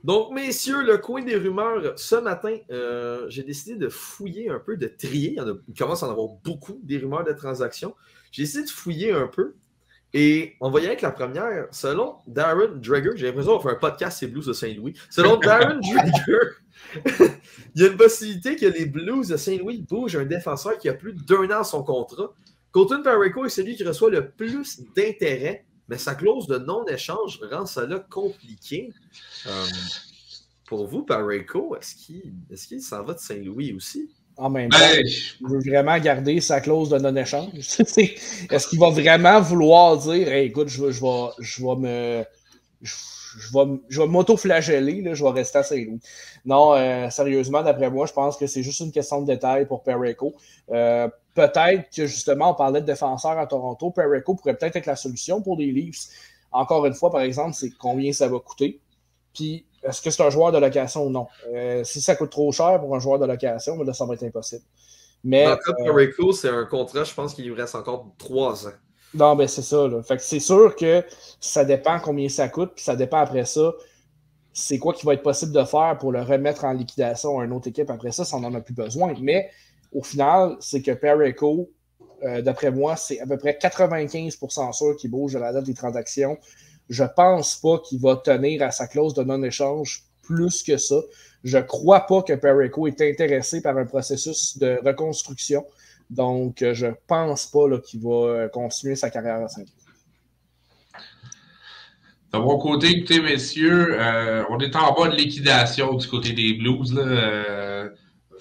Donc, messieurs, le coin des rumeurs, ce matin, j'ai décidé de fouiller un peu, de trier. Il commence à en avoir beaucoup des rumeurs de transactions. J'ai essayé de fouiller un peu. Et on va y aller avec la première. Selon Darren Dreger, j'ai l'impression qu'on fait un podcast ces Blues de Saint-Louis. Selon Darren Dreger, il y a une possibilité que les Blues de Saint-Louis bougent un défenseur qui a plus d'1 an à son contrat. Colton Parayko est celui qui reçoit le plus d'intérêt, mais sa clause de non-échange rend cela compliqué. Pour vous, Parayko, est-ce qu'il s'en va de Saint-Louis aussi? En même temps, il veut vraiment garder sa clause de non-échange. Est-ce qu'il va vraiment vouloir dire hey, écoute, je vais m'auto-flageller, je vais rester à Saint-Louis. Non, sérieusement, d'après moi, je pense que c'est juste une question de détail pour Parayko. Peut-être que justement, on parlait de défenseur à Toronto. Parayko pourrait peut-être être la solution pour les Leafs. Encore une fois, par exemple, c'est combien ça va coûter. Puis, est-ce que c'est un joueur de location ou non? Si ça coûte trop cher pour un joueur de location, là, ça va être impossible. Mais, dans le cas de Parayko, c'est un contrat, je pense qu'il lui reste encore 3 ans. Non, ben c'est ça. Là. Fait que c'est sûr que ça dépend combien ça coûte, puis ça dépend après ça, c'est quoi qui va être possible de faire pour le remettre en liquidation à une autre équipe. Après ça, ça n'en a plus besoin. Mais au final, c'est que Parayko, d'après moi, c'est à peu près 95% sûr qu'il bouge à la date des transactions. Je pense pas qu'il va tenir à sa clause de non-échange plus que ça. Je crois pas que Parayko est intéressé par un processus de reconstruction. Donc, je pense pas là, qu'il va continuer sa carrière à Saint-Louis. De mon côté, écoutez, messieurs, on est en bas de liquidation du côté des Blues. Là,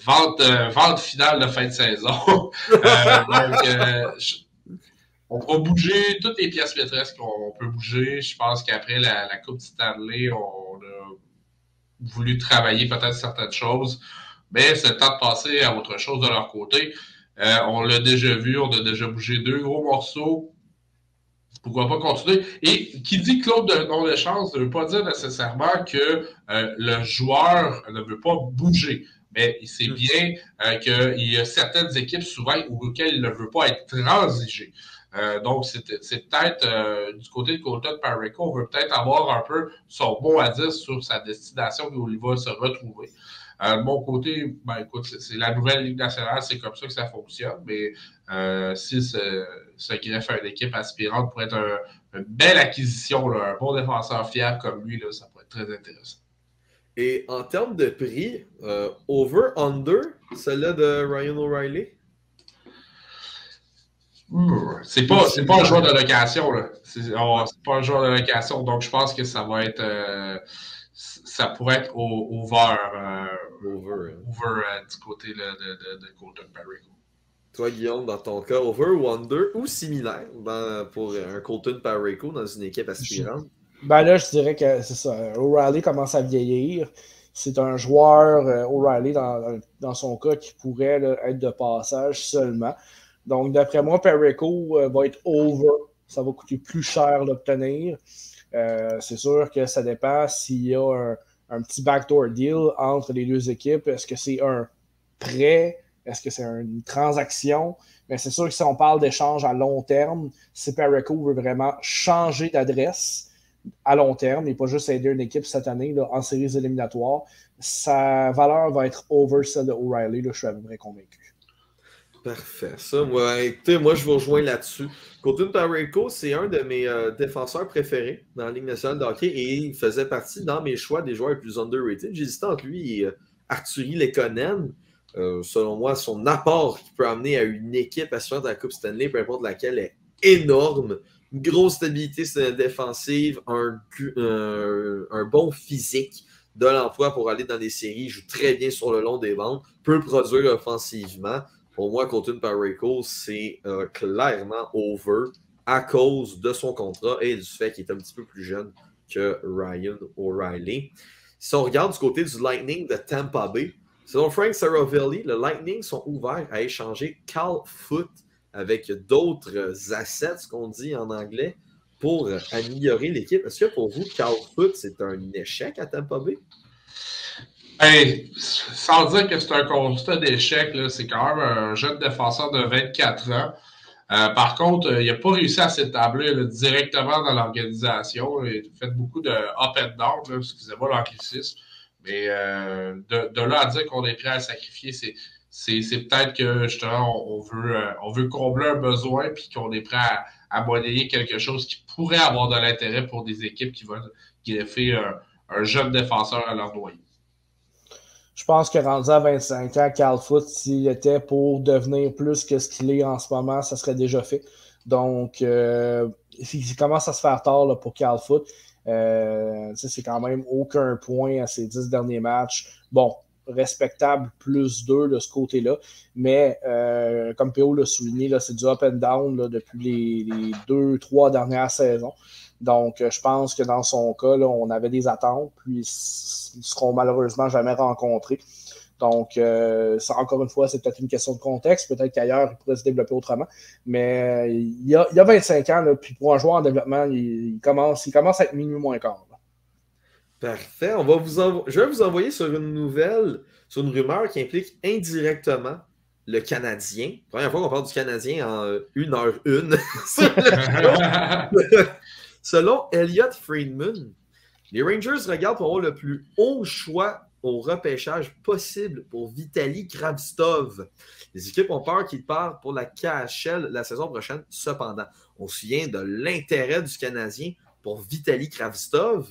vente finale de fin de saison. On va bouger toutes les pièces maîtresses qu'on peut bouger. Je pense qu'après la Coupe Stanley, on a voulu travailler peut-être certaines choses. Mais c'est le temps de passer à autre chose de leur côté. On l'a déjà vu, on a déjà bougé 2 gros morceaux. Pourquoi pas continuer? Et qui dit clause de non-échange ne veut pas dire nécessairement que le joueur ne veut pas bouger. Mais il sait bien qu'il y a certaines équipes souvent auxquelles il ne veut pas être transigé. Donc, c'est peut-être du côté de Colton Parayko, on veut peut-être avoir un peu son mot à dire sur sa destination où il va se retrouver. De mon côté, ben écoute, c'est la nouvelle Ligue nationale, c'est comme ça que ça fonctionne, mais si se greffe à une équipe aspirante pour être une belle acquisition, là, un bon défenseur fiable comme lui, là, ça pourrait être très intéressant. Et en termes de prix, over-under, celle-là de Ryan O'Reilly? C'est pas un joueur de location, là. C'est pas un joueur de location, donc je pense que ça va être... ça pourrait être over du côté de Colton Parayko. Toi, Guillaume, dans ton cas, over ou under ou similaire pour un Colton Parayko dans une équipe aspirante? Ben là, je dirais que c'est ça. O'Reilly commence à vieillir. C'est un joueur, O'Reilly, dans son cas, qui pourrait là, être de passage seulement. Donc, d'après moi, Parayko va être over. Ça va coûter plus cher l'obtenir. C'est sûr que ça dépend s'il y a un petit backdoor deal entre les deux équipes. Est-ce que c'est un prêt? Est-ce que c'est une transaction? Mais c'est sûr que si on parle d'échange à long terme, si Parayko veut vraiment changer d'adresse à long terme et pas juste aider une équipe cette année là, en séries éliminatoires, sa valeur va être over celle de O'Reilly. Là, je suis à peu près convaincu. Parfait. Ça, écoutez, moi, je vous rejoins là-dessus. Colton Parayko, c'est un de mes défenseurs préférés dans la Ligue nationale de hockey et il faisait partie dans mes choix des joueurs les plus underrated. J'hésitais entre lui et Artturi Lehkonen. Selon moi, son apport qu'il peut amener à une équipe assurante de la Coupe Stanley, peu importe laquelle, est énorme. Une grosse stabilité défensive, un bon physique de l'emploi pour aller dans des séries. Il joue très bien sur le long des bandes, peut produire offensivement. Pour moi, Colton Parayko, c'est clairement over à cause de son contrat et du fait qu'il est un petit peu plus jeune que Ryan O'Reilly. Si on regarde du côté du Lightning de Tampa Bay, selon Frank Saravelli, le Lightning sont ouverts à échanger Cal Foote avec d'autres assets, ce qu'on dit en anglais, pour améliorer l'équipe. Est-ce que pour vous, Cal Foote, c'est un échec à Tampa Bay? Hey, sans dire que c'est un constat d'échec, là, c'est quand même un jeune défenseur de 24 ans. Par contre, il n'a pas réussi à s'établir directement dans l'organisation. Il a fait beaucoup de up and down, là, excusez-moi l'anglicisme. Mais de là à dire qu'on est prêt à le sacrifier, c'est peut-être que justement on veut combler un besoin puis qu'on est prêt à monnayer quelque chose qui pourrait avoir de l'intérêt pour des équipes qui vont greffer un jeune défenseur à leur noyau. Je pense que rendu à 25 ans, Cal Foote, s'il était pour devenir plus que ce qu'il est en ce moment, ça serait déjà fait. Donc, il commence à se faire tard là, pour Cal Foote. C'est quand même aucun point à ses 10 derniers matchs. Bon, respectable, plus 2 de ce côté-là. Mais, comme PO l'a souligné, là, c'est du up and down là, depuis les 2-3 dernières saisons. Donc, je pense que dans son cas, là, on avait des attentes, puis ils ne seront malheureusement jamais rencontrés. Donc, encore une fois, c'est peut-être une question de contexte. Peut-être qu'ailleurs, il pourrait se développer autrement. Mais il y a 25 ans, là, puis pour un joueur en développement, il commence à être minuit moins quart. Là. Parfait. Je vais vous envoyer sur une nouvelle, sur une rumeur qui implique indirectement le Canadien. Première fois qu'on parle du Canadien en 1h01. Selon Elliot Friedman, les Rangers regardent pour avoir le plus haut choix au repêchage possible pour Vitaly Kravtsov. Les équipes ont peur qu'il parte pour la KHL la saison prochaine. Cependant, on se souvient de l'intérêt du Canadien pour Vitaly Kravtsov.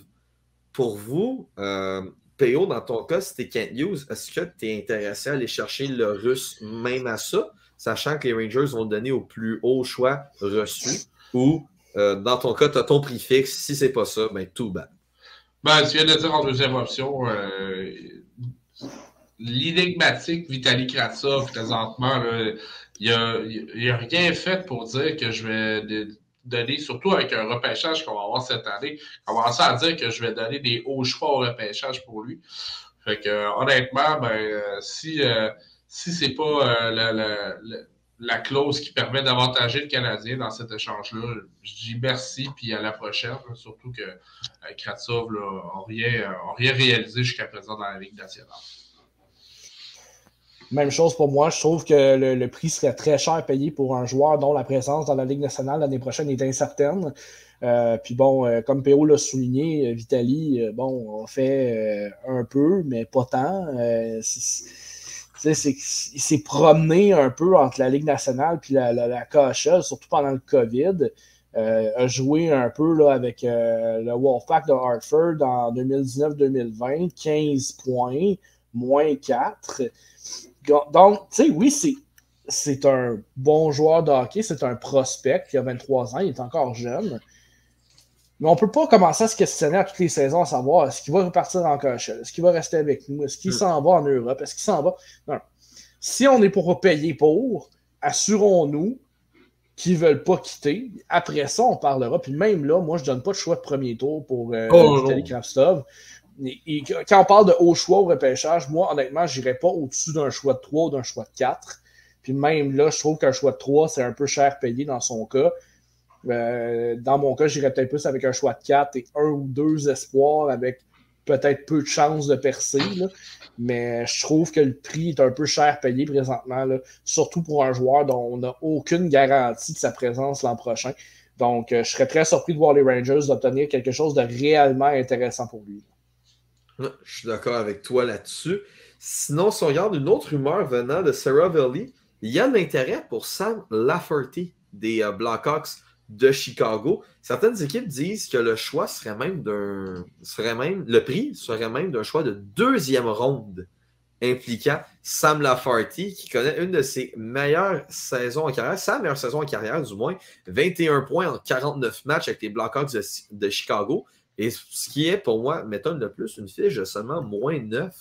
Pour vous, PO, dans ton cas, c'était Kent Hughes. Est-ce que tu es intéressé à aller chercher le Russe même à ça, sachant que les Rangers vont le donner au plus haut choix reçu, ou dans ton cas, tu as ton prix fixe. Si c'est pas ça, ben tout bad. Ben, tu viens de dire en deuxième option, l'énigmatique Vitaly Kravtsov, présentement, là, il n'y a rien fait pour dire que je vais donner, surtout avec un repêchage qu'on va avoir cette année, commencer à dire que je vais donner des hauts choix au repêchage pour lui. Fait que, honnêtement, si c'est pas la clause qui permet d'avantager le Canadien dans cet échange-là, je dis merci, puis à la prochaine. Là, surtout que Kravtsov n'a rien réalisé jusqu'à présent dans la Ligue nationale. Même chose pour moi. Je trouve que le prix serait très cher payé pour un joueur dont la présence dans la Ligue nationale l'année prochaine est incertaine. Puis bon, comme PO l'a souligné, Vitaly, on fait un peu, mais pas tant. Il s'est promené un peu entre la Ligue nationale et la KHL, surtout pendant le COVID. A joué un peu là, avec le Wolfpack de Hartford en 2019-2020, 15 points, moins 4. Donc, tu sais, oui, c'est un bon joueur de hockey, c'est un prospect qui a 23 ans, il est encore jeune. Mais on ne peut pas commencer à se questionner à toutes les saisons à savoir est-ce qu'il va repartir en KHL, est-ce qu'il va rester avec nous, est-ce qu'il s'en va en Europe, est-ce qu'il s'en va. Non. Si on est pour payer pour, assurons-nous qu'ils ne veulent pas quitter. Après ça, on parlera. Puis même là, moi, je ne donne pas de choix de premier tour pour Vitaly Kravtsov. Et quand on parle de haut choix au repêchage, moi, honnêtement, je n'irais pas au-dessus d'un choix de 3 ou d'un choix de 4. Puis même là, je trouve qu'un choix de 3, c'est un peu cher payé dans son cas. Dans mon cas, j'irais peut-être plus avec un choix de 4 et 1 ou 2 espoirs avec peut-être peu de chances de percer. Là. Mais je trouve que le prix est un peu cher payé présentement, là, surtout pour un joueur dont on n'a aucune garantie de sa présence l'an prochain. Donc, je serais très surpris de voir les Rangers d'obtenir quelque chose de réellement intéressant pour lui. Je suis d'accord avec toi là-dessus. Sinon, si on regarde une autre rumeur venant de Sarah Valley, il y a de l'intérêt pour Sam Lafferty des Blackhawks de Chicago. Certaines équipes disent que le choix le prix serait même d'un choix de deuxième ronde impliquant Sam Lafferty, qui connaît une de ses meilleures saisons en carrière, sa meilleure saison en carrière du moins, 21 points en 49 matchs avec les Blackhawks de Chicago. Et ce qui est, pour moi, m'étonne le plus, une fiche de seulement moins 9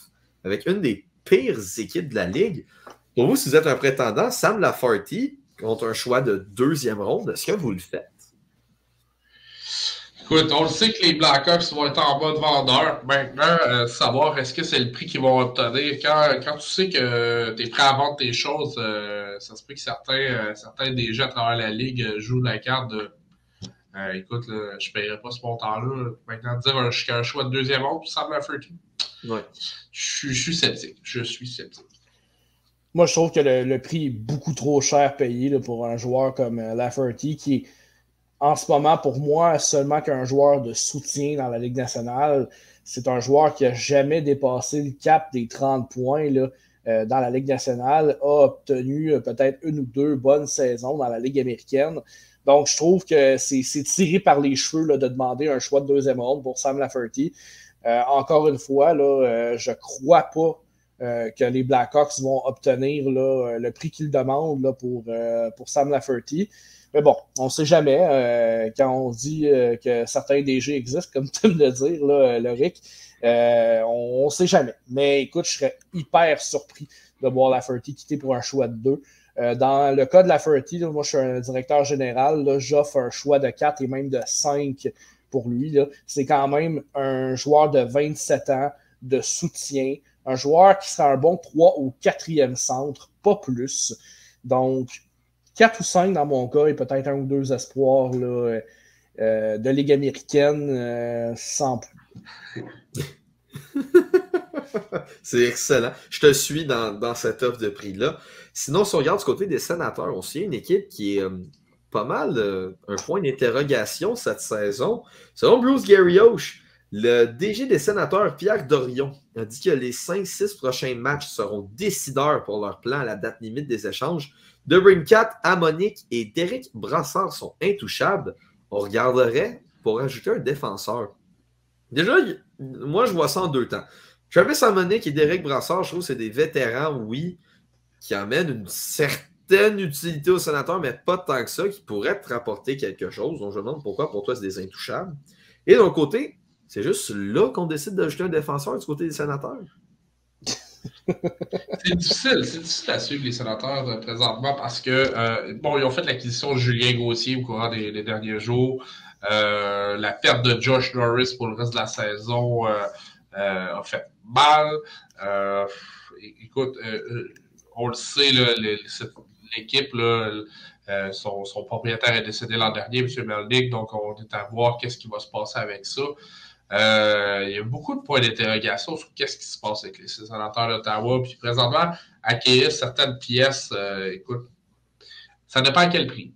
avec une des pires équipes de la Ligue. Pour vous, si vous êtes un prétendant, Sam Lafferty, contre un choix de deuxième ronde, est-ce que vous le faites? Écoute, on le sait que les Blackhawks vont être en mode vendeur. Maintenant, savoir est-ce que c'est le prix qu'ils vont obtenir. Quand tu sais que tu es prêt à vendre tes choses, ça se peut que certains déjà à travers la Ligue jouent la carte de écoute, là, je ne paierai pas ce montant-là. Maintenant, dire un choix de deuxième ronde pour Sam Lafferty. Ouais. Je suis sceptique. Moi, je trouve que le prix est beaucoup trop cher payé là, pour un joueur comme Lafferty, qui est en ce moment, pour moi, seulement qu'un joueur de soutien dans la Ligue nationale. C'est un joueur qui n'a jamais dépassé le cap des 30 points là, dans la Ligue nationale, a obtenu peut-être une ou deux bonnes saisons dans la Ligue américaine. Donc, je trouve que c'est tiré par les cheveux là, de demander un choix de deuxième ronde pour Sam Lafferty. Encore une fois, là, je ne crois pas que les Blackhawks vont obtenir là, le prix qu'ils demandent là, pour Sam Lafferty. Mais bon, on ne sait jamais. Quand on dit que certains DG existent, comme tu me le dire, là, Loric, on ne sait jamais. Mais écoute, je serais hyper surpris de voir Lafferty quitter pour un choix de 2. Dans le cas de Lafferty, là, moi, je suis un directeur général. Là, j'offre un choix de 4 et même de 5 pour lui. Là. C'est quand même un joueur de 27 ans, de soutien, un joueur qui sera un bon 3 ou 4e centre, pas plus. Donc, 4 ou 5 dans mon cas et peut-être 1 ou 2 espoirs là, de Ligue américaine sans plus. C'est excellent. Je te suis dans cette offre de prix-là. Sinon, si on regarde du côté des Sénateurs, on suit une équipe qui est pas mal un point d'interrogation cette saison. Selon Bruce Garrioch, le DG des Sénateurs, Pierre Dorion, a dit que les 5-6 prochains matchs seront décideurs pour leur plan à la date limite des échanges. DeBrincat, Hamonic et Derek Brassard sont intouchables. On regarderait pour ajouter un défenseur. Déjà, moi, je vois ça en 2 temps. Travis Hamonic et Derek Brassard, je trouve que c'est des vétérans, oui, qui amènent une certaine utilité aux Sénateurs, mais pas tant que ça, qui pourraient te rapporter quelque chose. Donc, je me demande pourquoi pour toi, c'est des intouchables. Et d'un côté, c'est juste là qu'on décide d'ajouter un défenseur du côté des Sénateurs. C'est difficile à suivre les Sénateurs présentement parce que, bon, ils ont fait l'acquisition de Julien Gauthier au courant des derniers jours. La perte de Josh Norris pour le reste de la saison a fait mal. Écoute, on le sait, là, l'équipe, là, son propriétaire est décédé l'an dernier, M. Melnick, donc on est à voir qu'est-ce qui va se passer avec ça. Il y a beaucoup de points d'interrogation sur qu'est-ce qui se passe avec les Sénateurs d'Ottawa. Puis présentement, acquérir certaines pièces, écoute, ça dépend à quel prix.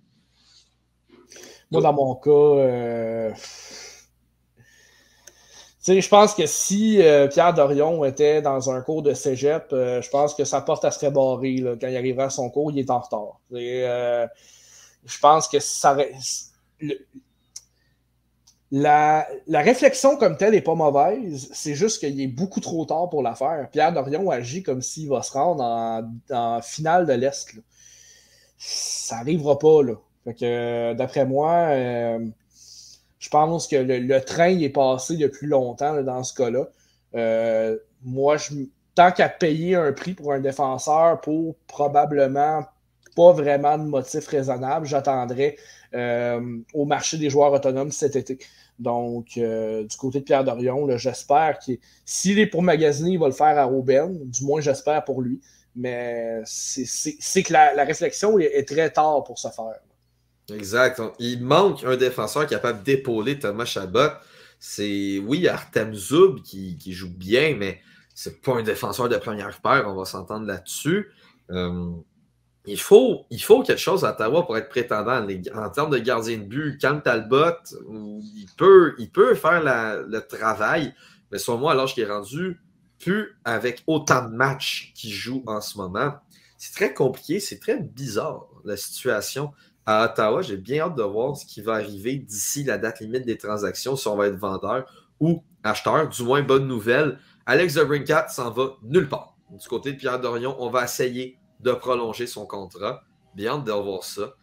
Moi, dans mon cas, je pense que si Pierre Dorion était dans un cours de cégep, je pense que sa porte elle serait barrée là, quand il arriverait à son cours, il est en retard. Je pense que ça la réflexion comme telle n'est pas mauvaise, c'est juste qu'il est beaucoup trop tard pour la faire. Pierre Dorion agit comme s'il va se rendre en finale de l'Est. Là. Ça n'arrivera pas. Là. Fait que, d'après moi, je pense que le train est passé depuis longtemps là, dans ce cas-là. Moi, tant qu'à payer un prix pour un défenseur pour probablement pas vraiment de motif raisonnable, j'attendrai au marché des joueurs autonomes cet été. Donc, du côté de Pierre Dorion, là, j'espère s'il est pour magasiner, il va le faire à Aubaine. Du moins, j'espère pour lui. Mais c'est que la réflexion est très tard pour se faire. Exact. Il manque un défenseur capable d'épauler Thomas Chabot. Oui, Artem Zub qui joue bien, mais c'est pas un défenseur de première paire. On va s'entendre là-dessus. Il faut quelque chose à Ottawa pour être prétendant en termes de gardien de but. Cam Talbot, il peut faire le travail, mais selon moi, à l'âge qu'il est rendu, plus avec autant de matchs qu'il joue en ce moment. C'est très compliqué, c'est très bizarre la situation à Ottawa. J'ai bien hâte de voir ce qui va arriver d'ici la date limite des transactions, si on va être vendeur ou acheteur. Du moins, bonne nouvelle, Alex DeBrincat s'en va nulle part. Du côté de Pierre Dorion, on va essayer de prolonger son contrat. Bien hâte de voir ça.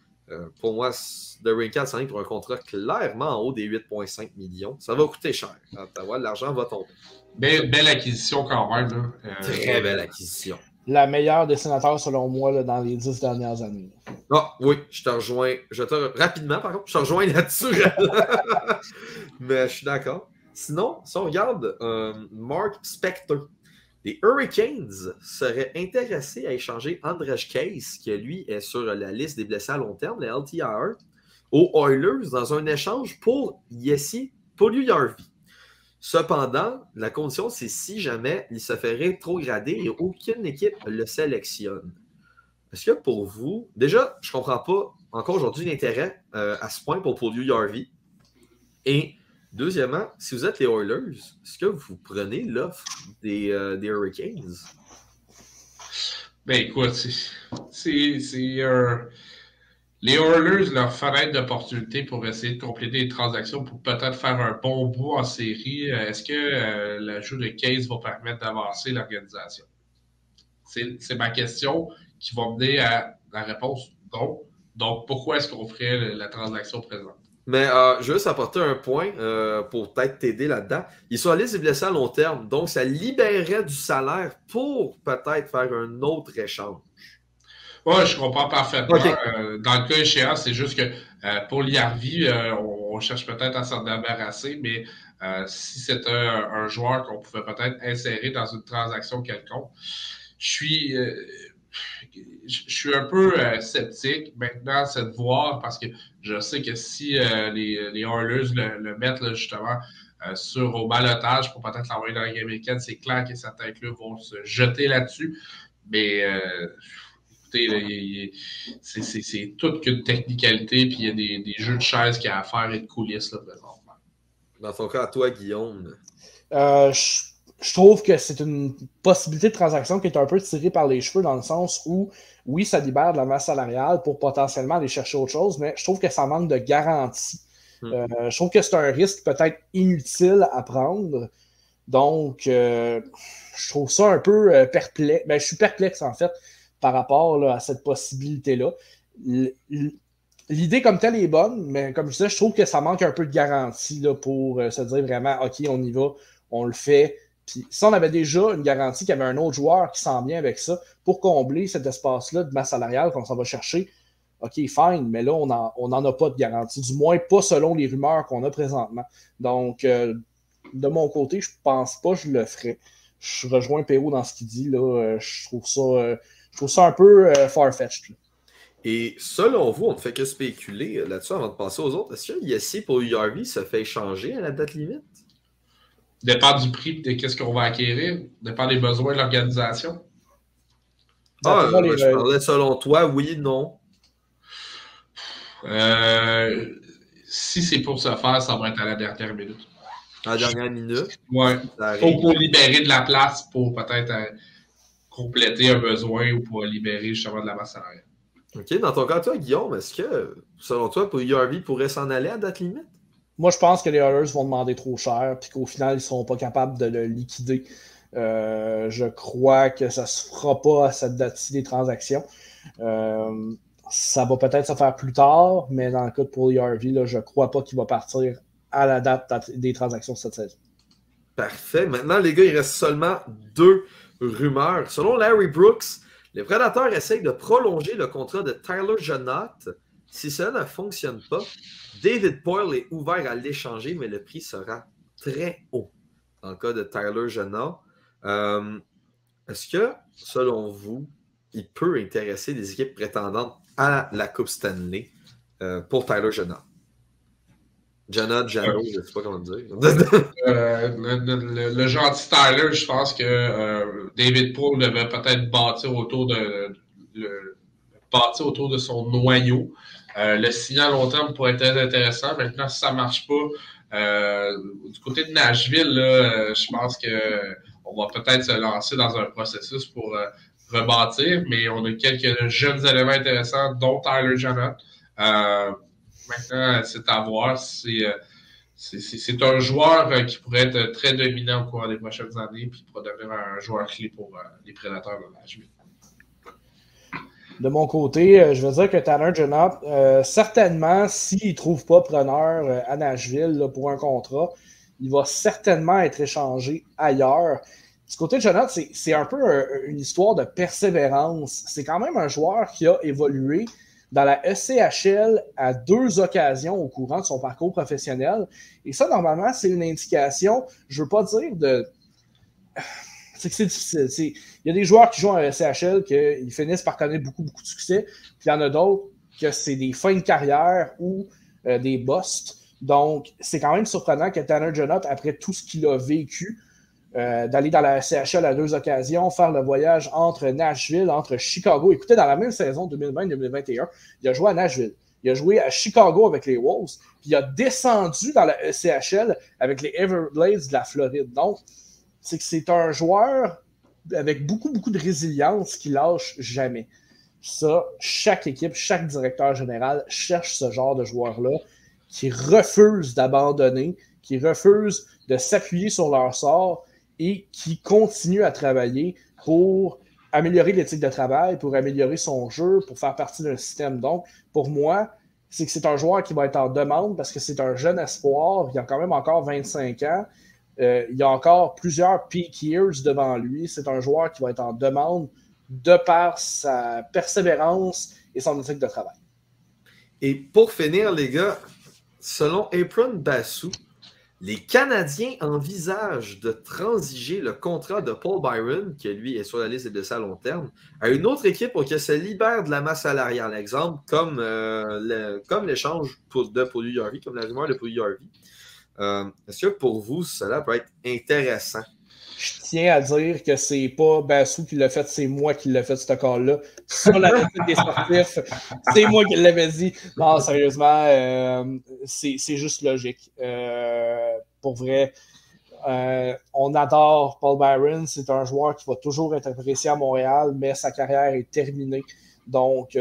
Pour moi, DeBrincat s'en est pour un contrat clairement en haut des 8,5 millions. Ça va coûter cher à Ottawa. L'argent va tomber. Belle acquisition quand même. Là. Très belle acquisition. La meilleure des Sénateurs, selon moi, là, dans les 10 dernières années. Ah oui, je te rejoins. Rapidement, par contre, je te rejoins là-dessus. Mais je suis d'accord. Sinon, si on regarde Mark Spector, les Hurricanes seraient intéressés à échanger Andrej Case, qui lui est sur la liste des blessés à long terme, le LTIR, aux Oilers dans un échange pour Jesse Puljujärvi. Cependant, la condition, c'est si jamais il se fait rétrograder et aucune équipe le sélectionne. est-ce que pour vous, déjà, je ne comprends pas encore aujourd'hui l'intérêt à ce point pour URV. Et deuxièmement, si vous êtes les Oilers, est-ce que vous prenez l'offre des Hurricanes? Ben écoute, les Oilers, leur fenêtre d'opportunité pour essayer de compléter les transactions pour peut-être faire un bon bout en série, est-ce que l'ajout de Case va permettre d'avancer l'organisation? C'est ma question qui va mener à la réponse non. Donc, pourquoi est-ce qu'on ferait la transaction présente? Mais je veux juste apporter un point pour peut-être t'aider là-dedans. Ils sont allés se blesser à long terme, donc ça libérerait du salaire pour peut-être faire un autre échange. Oui, je comprends parfaitement. Okay. Dans le cas échéant, c'est juste que pour l'IRV, on cherche peut-être à s'en débarrasser, mais si c'était un joueur qu'on pouvait peut-être insérer dans une transaction quelconque, je suis un peu sceptique maintenant, c'est de voir, parce que je sais que si les Oilers le mettent là, justement au balotage pour peut-être l'envoyer dans la Ligue américaine, c'est clair que certains clubs vont se jeter là-dessus. Mais écoutez, c'est toute qu'une technicalité, puis il y a des jeux de chaises qu'il y a à faire et de coulisses là, présentement. Dans ton cas, à toi, Guillaume? Je trouve que c'est une possibilité de transaction qui est un peu tirée par les cheveux dans le sens où, oui, ça libère de la masse salariale pour potentiellement aller chercher autre chose, mais je trouve que ça manque de garantie. Je trouve que c'est un risque peut-être inutile à prendre. Donc, je trouve ça un peu perplexe. Ben, je suis perplexe, en fait, par rapport là, à cette possibilité-là. L'idée comme telle est bonne, mais comme je disais, je trouve que ça manque un peu de garantie là, pour se dire vraiment, OK, on y va, on le fait. Puis si on avait déjà une garantie qu'il y avait un autre joueur qui s'en vient avec ça pour combler cet espace-là de masse salariale qu'on s'en va chercher, OK, fine, mais là, on n'en a pas de garantie. Du moins, pas selon les rumeurs qu'on a présentement. Donc, de mon côté, je pense pas que je le ferais. Je rejoins PO dans ce qu'il dit. Là, je trouve ça un peu far-fetched. Et selon vous, on ne fait que spéculer là-dessus avant de passer aux autres. Est-ce que Yessi pour URV se fait échanger à la date limite? Dépend du prix de qu'est-ce qu'on va acquérir, dépend des besoins de l'organisation. Je parlais selon toi, oui, non. Si c'est pour se faire, ça va être à la dernière minute. À la dernière minute? Oui. Pour libérer de la place pour peut-être compléter un besoin ou pour libérer justement de la masse salariale. OK. Dans ton cas, toi, Guillaume, est-ce que, selon toi, pour URV pourrait s'en aller à date limite? Moi, je pense que les Oilers vont demander trop cher puis qu'au final, ils ne seront pas capables de le liquider. Je crois que ça ne se fera pas à cette date-ci des transactions. Ça va peut-être se faire plus tard, mais dans le cas de pour URV, là, je ne crois pas qu'il va partir à la date des transactions de cette saison. Parfait. Maintenant, les gars, il reste seulement 2 rumeurs. Selon Larry Brooks, les Prédateurs essayent de prolonger le contrat de Tyler Jeannot. Si cela ne fonctionne pas, David Poile est ouvert à l'échanger, mais le prix sera très haut dans le cas de Tyler Jeannot. Est-ce que, selon vous, il peut intéresser des équipes prétendantes à la Coupe Stanley pour Tyler Jeannot? Jeannot, je ne sais pas comment dire. Le gentil Tyler, je pense que David Poile devait peut-être bâtir autour de son noyau. Le signal à long terme pourrait être très intéressant. Maintenant, si ça ne marche pas, du côté de Nashville, là, je pense qu'on va peut-être se lancer dans un processus pour rebâtir, mais on a quelques jeunes éléments intéressants, dont Tyler Jeannot. Maintenant, c'est à voir. C'est un joueur qui pourrait être très dominant au cours des prochaines années puis pourrait devenir un joueur clé pour les Prédateurs de Nashville. De mon côté, je veux dire que Tyler Jeannot, certainement, s'il ne trouve pas preneur à Nashville là, pour un contrat, il va certainement être échangé ailleurs. Du côté de Jeannot, c'est un peu une histoire de persévérance. C'est quand même un joueur qui a évolué dans la ECHL à 2 occasions au courant de son parcours professionnel. Et ça, normalement, c'est une indication, je ne veux pas dire de... C'est que c'est difficile. Il y a des joueurs qui jouent en ECHL qui finissent par connaître beaucoup, beaucoup de succès. Puis il y en a d'autres que c'est des fins de carrière ou des busts. Donc, c'est quand même surprenant que Tanner Jeannot, après tout ce qu'il a vécu, d'aller dans la CHL à 2 occasions, faire le voyage entre Nashville, entre Chicago. Écoutez, dans la même saison 2020-2021, il a joué à Nashville. Il a joué à Chicago avec les Wolves, puis il a descendu dans la CHL avec les Everblades de la Floride. Donc, c'est un joueur avec beaucoup, beaucoup de résilience qui lâche jamais. Ça, chaque équipe, chaque directeur général cherche ce genre de joueur-là qui refuse d'abandonner, qui refuse de s'appuyer sur leur sort et qui continue à travailler pour améliorer l'éthique de travail, pour améliorer son jeu, pour faire partie d'un système. Donc, pour moi, c'est un joueur qui va être en demande parce que c'est un jeune espoir. Il a quand même encore 25 ans. Il y a encore plusieurs peak years devant lui. C'est un joueur qui va être en demande de par sa persévérance et son éthique de travail. Et pour finir, les gars, selon Apron Bassou, les Canadiens envisagent de transiger le contrat de Paul Byron, qui lui est sur la liste des blessés à long terme, à une autre équipe pour que ça libère de la masse salariale. Exemple, comme l'échange de Paul Harvey, comme la rumeur de Paul Harvey. Est-ce que pour vous, cela peut être intéressant? Je tiens à dire que c'est pas Bassou qui l'a fait, c'est moi qui l'ai fait, ce cas-là. Sur la liste des sportifs, c'est moi qui l'avais dit. Non, sérieusement, c'est juste logique. Pour vrai, on adore Paul Byron. C'est un joueur qui va toujours être apprécié à Montréal, mais sa carrière est terminée. Donc,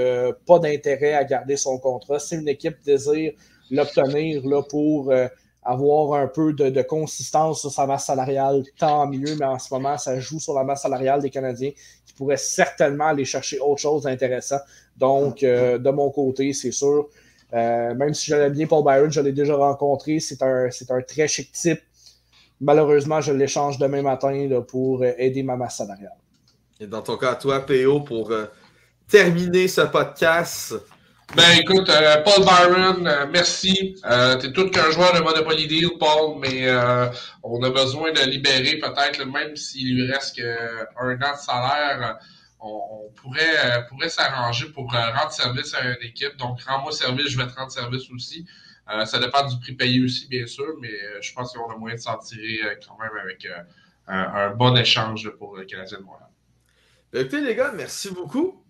pas d'intérêt à garder son contrat. Si une équipe désire l'obtenir là, pour avoir un peu de consistance sur sa masse salariale, tant mieux, mais en ce moment, ça joue sur la masse salariale des Canadiens qui pourraient certainement aller chercher autre chose d'intéressant. Donc, de mon côté, c'est sûr, même si j'aimais bien Paul Byron, je l'ai déjà rencontré, c'est un très chic type. Malheureusement, je l'échange demain matin là, pour aider ma masse salariale. Et dans ton cas, toi, PO, pour terminer ce podcast... Ben écoute, Paul Byron, merci. T'es tout qu'un joueur de Monopoly Deal, Paul, mais on a besoin de libérer peut-être, même s'il lui reste un an de salaire, on pourrait s'arranger pour rendre service à une équipe. Donc, rends-moi service, je vais te rendre service aussi. Ça dépend du prix payé aussi, bien sûr, mais je pense qu'on a moyen de s'en tirer quand même avec un bon échange pour le Canadien de Montréal. Écoutez, les gars, merci beaucoup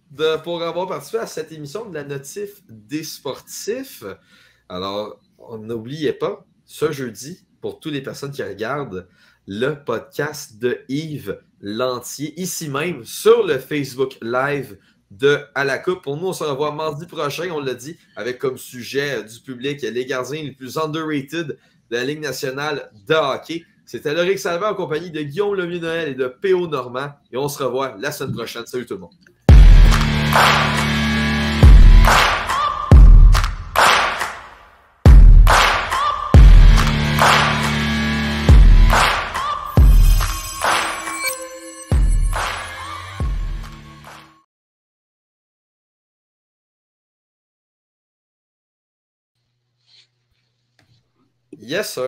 pour avoir participé à cette émission de la Notif des sportifs. Alors, n'oubliez pas, ce jeudi, pour toutes les personnes qui regardent le podcast de Yves Lantier, ici même, sur le Facebook Live de À la Coupe. Pour nous, on se revoit mardi prochain, on l'a dit, avec comme sujet du public les gardiens les plus underrated de la Ligue nationale de hockey. C'était Loïc Salvant en compagnie de Guillaume Lemieux-Noël et de P.O. Normand. Et on se revoit la semaine prochaine. Salut tout le monde. Yes, sir.